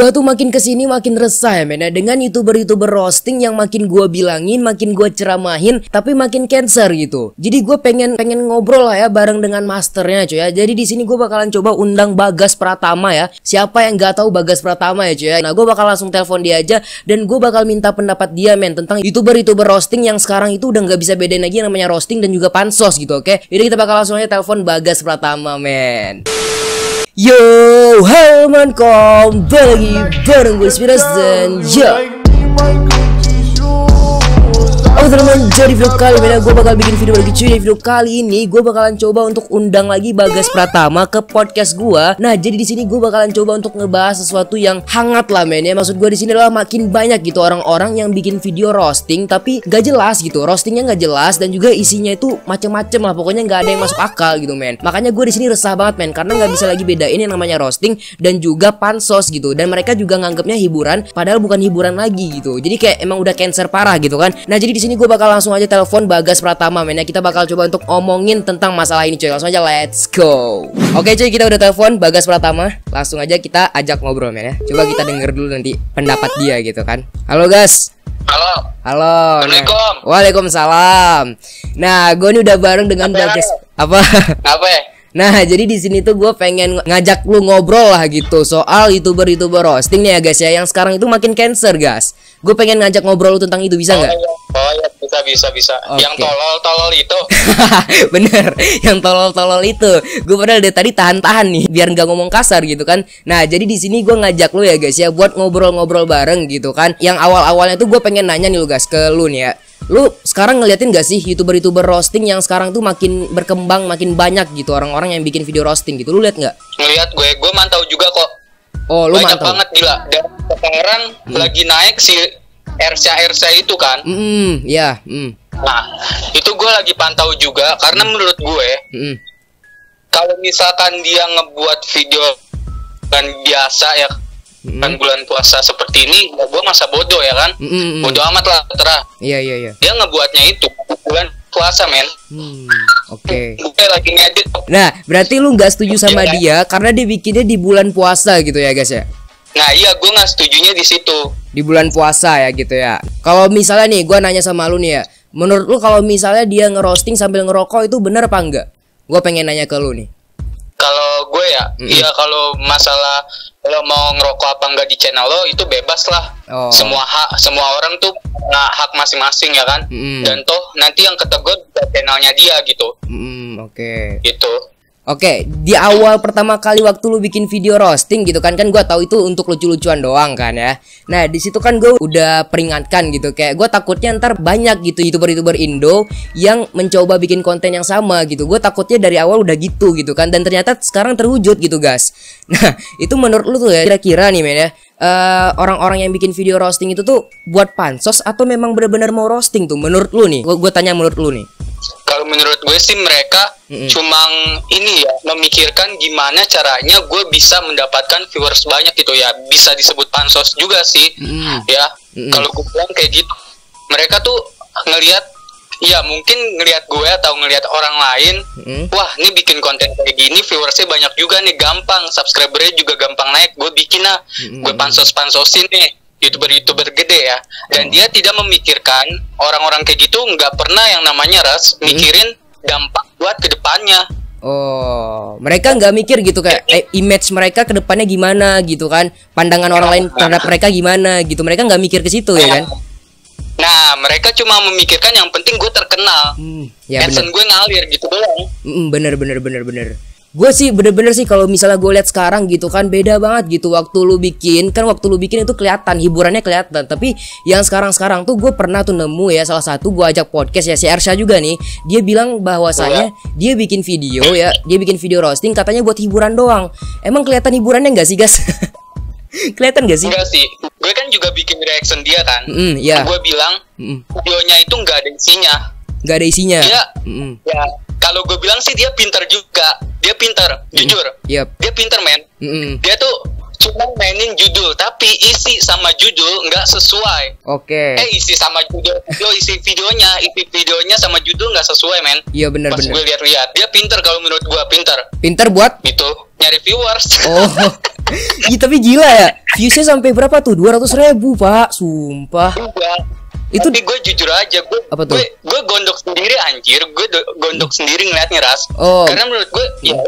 Gua tuh makin kesini makin resah ya men ya, dengan youtuber-youtuber roasting yang makin gua bilangin, makin gua ceramahin, tapi makin cancer gitu. Jadi gua pengen ngobrol lah ya bareng dengan masternya cuy ya. Jadi di sini gua bakalan coba undang Bagas Pratama ya. Siapa yang nggak tahu Bagas Pratama ya cuy ya. Nah gua bakal langsung telepon dia aja dan gua bakal minta pendapat dia men tentang youtuber-youtuber roasting yang sekarang itu udah nggak bisa bedain lagi yang namanya roasting dan juga pansos gitu, oke? Jadi kita bakal langsung aja telepon Bagas Pratama men. Yo, halo man, kembali lagi bareng gue Spiras dan teman-teman, jadi video kali ini gue bakal bikin video lagi cuy. Video kali ini gue bakalan coba untuk undang lagi Bagas Pratama ke podcast gue. Nah jadi di sini gue bakalan coba untuk ngebahas sesuatu yang hangat lah men ya. Maksud gue di sini adalah makin banyak gitu orang-orang yang bikin video roasting tapi gak jelas gitu, roastingnya gak jelas dan juga isinya itu macem-macem lah. Pokoknya gak ada yang masuk akal gitu men. Makanya gue di sini resah banget men karena gak bisa lagi bedain yang namanya roasting dan juga pansos gitu. Dan mereka juga nganggapnya hiburan padahal bukan hiburan lagi gitu. Jadi kayak emang udah cancer parah gitu kan. Nah jadi di sini gue bakal langsung aja telepon Bagas Pratama men ya. Kita bakal coba untuk ngomongin tentang masalah ini cuy. Langsung aja let's go. Oke cuy, kita udah telepon Bagas Pratama. Langsung aja kita ajak ngobrol men ya. Coba kita denger dulu nanti pendapat dia gitu kan. Halo Gas. Halo. Halo. Assalamualaikum. Nah, waalaikumsalam. Nah gue ini udah bareng dengan Bagas. Apa? Apa ya? Nah jadi di sini tuh gue pengen ngajak lu ngobrol lah gitu soal youtuber roasting nih ya guys ya, yang sekarang itu makin cancer guys. Gue pengen ngajak ngobrol lu tentang itu, bisa nggak? Oh ya bisa. Okay. Yang tolol itu. Bener, yang tolol itu. Gue padahal dari tadi tahan-tahan nih biar nggak ngomong kasar gitu kan. Nah jadi di sini gue ngajak lu ya guys ya buat ngobrol-ngobrol bareng gitu kan. Yang awal-awalnya tuh gue pengen nanya nih lu guys ke lu nih ya. Lu sekarang ngeliatin gak sih youtuber roasting yang sekarang tuh makin berkembang, makin banyak gitu orang-orang yang bikin video roasting gitu? Lu lihat nggak? Ngeliat gue mantau juga kok. Oh lu banyak mantau banget gila. Dan sekarang lagi naik si Ersha itu kan. Ya. Nah itu gue lagi pantau juga karena menurut gue kalau misalkan dia ngebuat video kan biasa ya kan bulan puasa seperti ini, gue masa bodoh ya kan. Bodoh amat lah terah. Iya. Dia ngebuatnya itu bulan puasa men. Oke. Gue lagi ngedit. Nah berarti lu nggak setuju sama dia karena dia bikinnya di bulan puasa gitu ya guys ya? Nah iya, gue nggak setujunya di situ. Di bulan puasa ya gitu ya. Kalau misalnya nih gue nanya sama lu nih ya, menurut lu kalau misalnya dia ngerosting sambil ngerokok itu bener apa enggak? Gue pengen nanya ke lu nih. Kalau gue ya, iya kalau masalah lo mau ngerokok apa enggak di channel lo itu bebas lah. Semua orang tuh hak masing-masing ya kan. Dan toh nanti yang ketegur channelnya dia gitu. Oke. Gitu. Oke, di awal pertama kali waktu lu bikin video roasting gitu kan gue tahu itu untuk lucu-lucuan doang kan ya. Nah di situ kan gue udah peringatkan gitu, kayak gue takutnya ntar banyak gitu youtuber Indo yang mencoba bikin konten yang sama gitu. Gue takutnya dari awal udah gitu kan, dan ternyata sekarang terwujud gitu guys. Nah itu menurut lu tuh ya kira-kira nih men ya, orang-orang yang bikin video roasting itu tuh buat pansos atau memang benar-benar mau roasting tuh menurut lu nih? Gue tanya menurut lu nih. Kalau menurut gue sih mereka cuma ini ya, memikirkan gimana caranya gue bisa mendapatkan viewers banyak gitu ya. Bisa disebut pansos juga sih ya. Kalau gue bilang kayak gitu, mereka tuh ngelihat, ya mungkin ngelihat gue atau ngelihat orang lain, wah ini bikin konten kayak gini viewersnya banyak juga nih, gampang, subscribernya juga gampang naik, gue bikin lah, gue pansosin nih youtuber gede ya. Dan dia tidak memikirkan orang-orang kayak gitu nggak pernah yang namanya mikirin dampak buat kedepannya. Oh, mereka nggak mikir gitu kayak image mereka kedepannya gimana gitu kan, pandangan orang lain terhadap mereka gimana gitu. Mereka nggak mikir ke situ ya kan. Nah mereka cuma memikirkan yang penting gue terkenal, adsense gue ngalir gitu doang. Bener. Gue sih bener-bener sih kalau misalnya gue lihat sekarang gitu kan beda banget gitu. Waktu lu bikin itu kelihatan, hiburannya kelihatan. Tapi yang sekarang tuh gue pernah tuh nemu ya, salah satu gue ajak podcast ya si Ersha juga nih. Dia bilang bahwasanya dia bikin video ya, dia bikin video roasting katanya buat hiburan doang. Emang kelihatan hiburannya nggak sih guys? Kelihatan gak sih? Enggak sih, gue kan juga bikin reaction dia kan. Gue bilang videonya itu nggak ada isinya. Nggak ada isinya. Dia, ya kalau gue bilang sih dia pintar juga. Dia pintar, jujur. Dia pintar men. Dia tuh cuma mainin judul, tapi isi sama judul nggak sesuai. Oke. Isi sama judul, isi videonya sama judul nggak sesuai, men. Iya benar. Pas gue lihat-lihat, dia pinter kalau menurut gue, Pinter buat itu nyari viewers. Oh. Iya tapi gila ya. Viewsnya sampai berapa tuh? 200.000 Pak. Sumpah. Iya. Itu tapi gue jujur aja, gue gondok sendiri anjir, gondok sendiri ngeliatnya, Ras. Oh. Karena menurut gue ya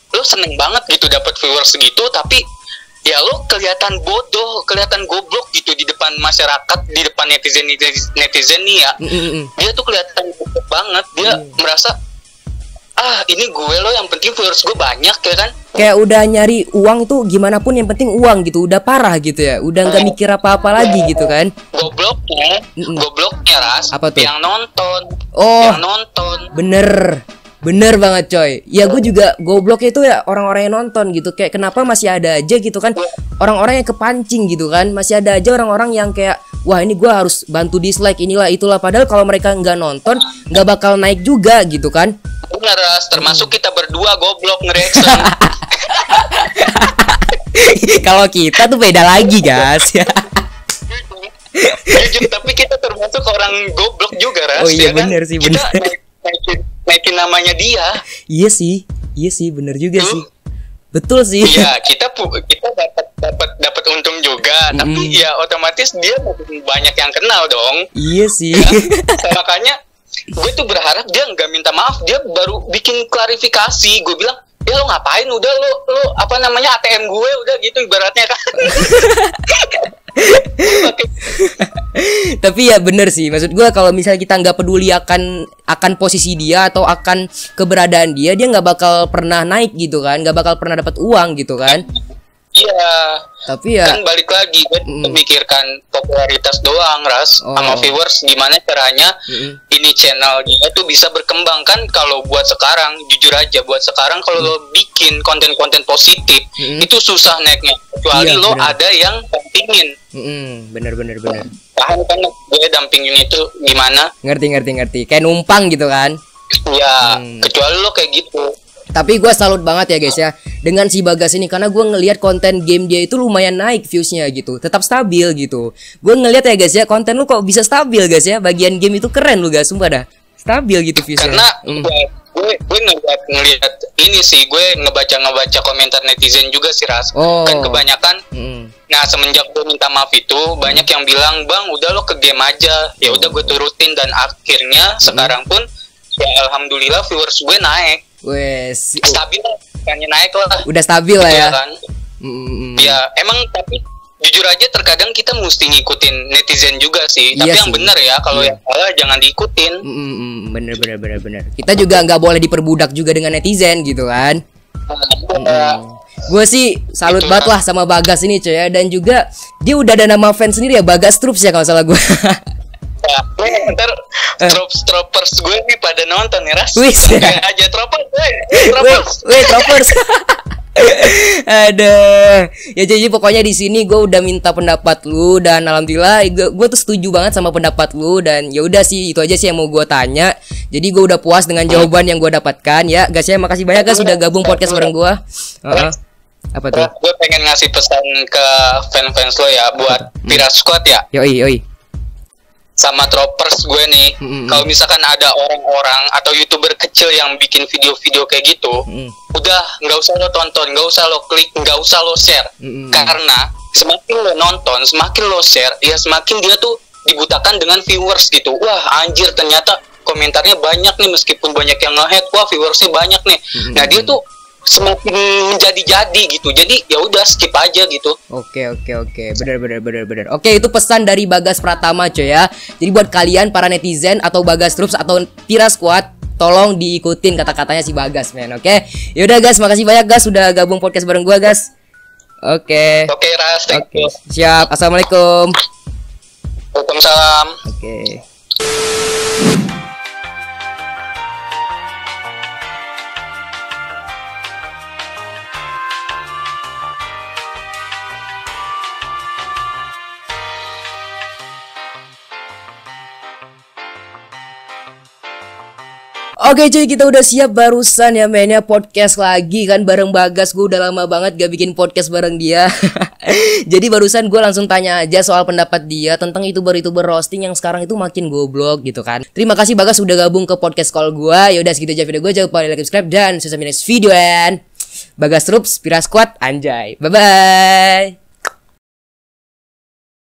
lo seneng banget gitu dapat viewers segitu, tapi ya lo kelihatan bodoh, kelihatan goblok gitu di depan masyarakat, di depan netizen nih ya. Dia tuh kelihatan goblok banget. Dia merasa ini gue lo, yang penting viewers gue banyak ya kan. Kayak udah nyari uang tuh gimana pun yang penting uang gitu. Udah parah gitu ya. Udah nggak mikir apa-apa lagi gitu kan. Gobloknya Ras. Apa tuh? Yang nonton. Oh. Yang nonton. Bener banget coy. Ya gue juga gobloknya itu ya orang-orang yang nonton gitu. Kayak kenapa masih ada aja gitu kan orang-orang yang kepancing gitu kan. Masih ada aja orang-orang yang kayak wah ini gue harus bantu dislike inilah itulah. Padahal kalau mereka nggak nonton nggak bakal naik juga gitu kan. Bener Ras, termasuk kita berdua goblok nge-reaction. Kalau kita tuh beda lagi guys ya. Jujur, tapi kita termasuk orang goblok juga Ras. Oh iya ya kan? bener sih bener. Kita naikin namanya dia. Iya sih bener juga sih. Betul sih. Iya, kita dapat untung juga, tapi ya otomatis dia banyak yang kenal dong. Iya sih. Ya? Makanya gue tuh berharap dia nggak minta maaf, dia baru bikin klarifikasi. Gue bilang, ya lo ngapain, udah lo apa namanya ATM gue udah gitu ibaratnya kan. Tapi ya bener sih, maksud gue kalau misalnya kita nggak peduli akan posisi dia atau akan keberadaan dia nggak bakal pernah naik gitu kan, nggak bakal pernah dapat uang gitu kan. Iya. Tapi ya kan balik lagi gue memikirkan popularitas doang Ras, sama viewers, gimana caranya ini channel dia tuh bisa berkembang kan. Kalau buat sekarang, jujur aja buat sekarang kalau lo bikin konten-konten positif itu susah naiknya, kecuali lo ada yang dampingin. Bener. Paham kan gue dampingin itu gimana? Ngerti. Kayak numpang gitu kan. Ya, kecuali lo kayak gitu. Tapi gue salut banget ya guys ya dengan si Bagas ini, karena gue ngelihat konten game dia itu lumayan naik viewsnya gitu, tetap stabil gitu. Gue ngelihat ya guys ya, konten lu kok bisa stabil guys ya, bagian game itu keren lu guys, sumpah dah stabil gitu viewsnya. Karena gue ngelihat ini sih, gue ngebaca komentar netizen juga sih Ras. Kan kebanyakan nah semenjak gue minta maaf itu banyak yang bilang, bang udah lo ke game aja. Ya udah gue turutin, dan akhirnya sekarang pun ya alhamdulillah viewers gue naik. Wes stabil lah, bukannya naik lah, udah stabil lah ya kan? Ya emang, tapi jujur aja terkadang kita mesti ngikutin netizen juga sih. Tapi yang benar ya, kalau yang salah jangan diikutin. Bener. Kita juga nggak boleh diperbudak juga dengan netizen gitu kan. Gue sih salut banget lah sama Bagas ini coy ya. Dan juga dia udah ada nama fans sendiri ya, Bagas Troops ya kalau salah gue. Ya, ntar Troopers gue nih pada nonton nih Ras. Wis kayak aja Troopers. Troopers. Aduh. Ya jadi pokoknya di sini gue udah minta pendapat lu, dan alhamdulillah gue tuh setuju banget sama pendapat lu. Dan ya udah sih, itu aja sih yang mau gue tanya. Jadi gue udah puas dengan jawaban yang gue dapatkan ya. Guys ya, makasih banyak guys sudah gabung podcast bareng gue. Apa tuh? Gue pengen ngasih pesan ke fans lo ya, buat Pira Squad ya. Yoi. Sama Troopers gue nih, kalau misalkan ada orang-orang atau YouTuber kecil yang bikin video-video kayak gitu, udah nggak usah lo tonton, nggak usah lo klik, nggak usah lo share. Karena semakin lo nonton, semakin lo share, ya semakin dia tuh dibutakan dengan viewers gitu. Wah anjir, ternyata komentarnya banyak nih, meskipun banyak yang nge-hate, wah viewersnya banyak nih. Nah dia tuh semakin menjadi-jadi gitu. Jadi ya udah skip aja gitu. Oke. Bener. Oke, itu pesan dari Bagas Pratama coy ya. Jadi buat kalian para netizen atau Bagas Troops atau Pira Squad, tolong diikutin kata-katanya si Bagas men. Oke. Yaudah guys, makasih banyak guys sudah gabung podcast bareng gua guys. Oke Ras, thank you. Siap. Assalamualaikum. Waalaikumsalam. Oke. Oke cuy, kita udah siap barusan ya mainnya podcast lagi kan bareng Bagas. Gue udah lama banget gak bikin podcast bareng dia. Jadi barusan gue langsung tanya aja soal pendapat dia tentang YouTuber-YouTuber roasting yang sekarang itu makin goblok gitu kan. Terima kasih Bagas udah gabung ke podcast call gue. Yaudah segitu aja video gue, jangan lupa like, subscribe, dan see you next video and Bagas Troops, Pira Squad, anjay. Bye bye.